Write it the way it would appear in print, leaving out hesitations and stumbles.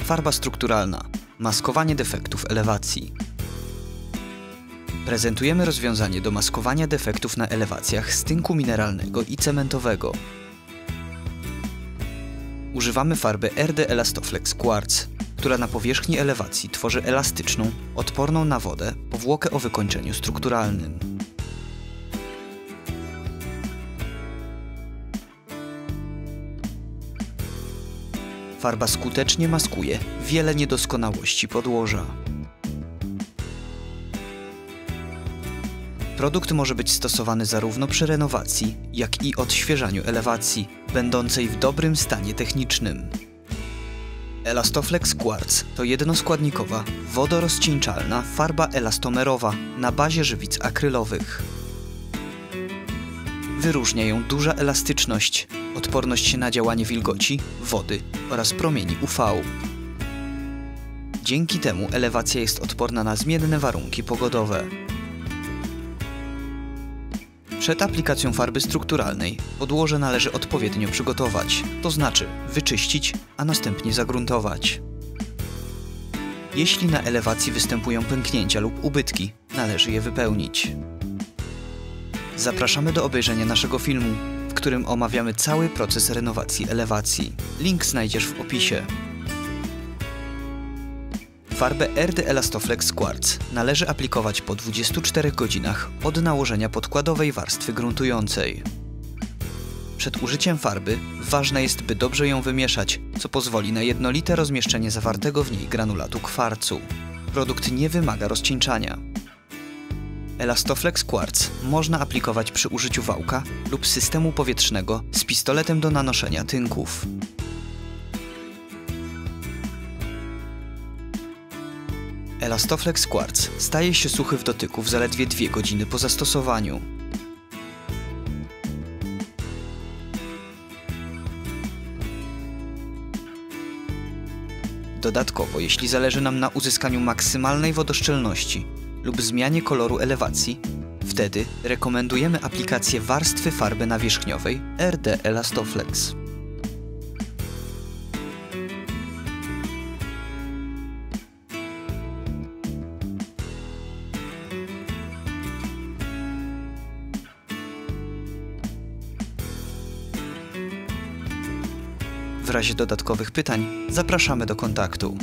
Farba strukturalna. Maskowanie defektów elewacji. Prezentujemy rozwiązanie do maskowania defektów na elewacjach z tynku mineralnego i cementowego. Używamy farby RD Elastoflex Quartz, która na powierzchni elewacji tworzy elastyczną, odporną na wodę powłokę o wykończeniu strukturalnym. Farba skutecznie maskuje wiele niedoskonałości podłoża. Produkt może być stosowany zarówno przy renowacji, jak i odświeżaniu elewacji, będącej w dobrym stanie technicznym. Elastoflex Quartz to jednoskładnikowa, wodorozcieńczalna farba elastomerowa na bazie żywic akrylowych. Wyróżnia ją duża elastyczność, odporność na działanie wilgoci, wody oraz promieni UV. Dzięki temu elewacja jest odporna na zmienne warunki pogodowe. Przed aplikacją farby strukturalnej podłoże należy odpowiednio przygotować, to znaczy wyczyścić, a następnie zagruntować. Jeśli na elewacji występują pęknięcia lub ubytki, należy je wypełnić. Zapraszamy do obejrzenia naszego filmu, w którym omawiamy cały proces renowacji elewacji. Link znajdziesz w opisie. Farbę RD Elastoflex Quartz należy aplikować po 24 godzinach od nałożenia podkładowej warstwy gruntującej. Przed użyciem farby ważne jest, by dobrze ją wymieszać, co pozwoli na jednolite rozmieszczenie zawartego w niej granulatu kwarcu. Produkt nie wymaga rozcieńczania. Elastoflex Quartz można aplikować przy użyciu wałka lub systemu powietrznego z pistoletem do nanoszenia tynków. Elastoflex Quartz staje się suchy w dotyku w zaledwie 2 godziny po zastosowaniu. Dodatkowo, jeśli zależy nam na uzyskaniu maksymalnej wodoszczelności lub zmianie koloru elewacji, wtedy rekomendujemy aplikację warstwy farby nawierzchniowej RD Elastoflex. W razie dodatkowych pytań zapraszamy do kontaktu.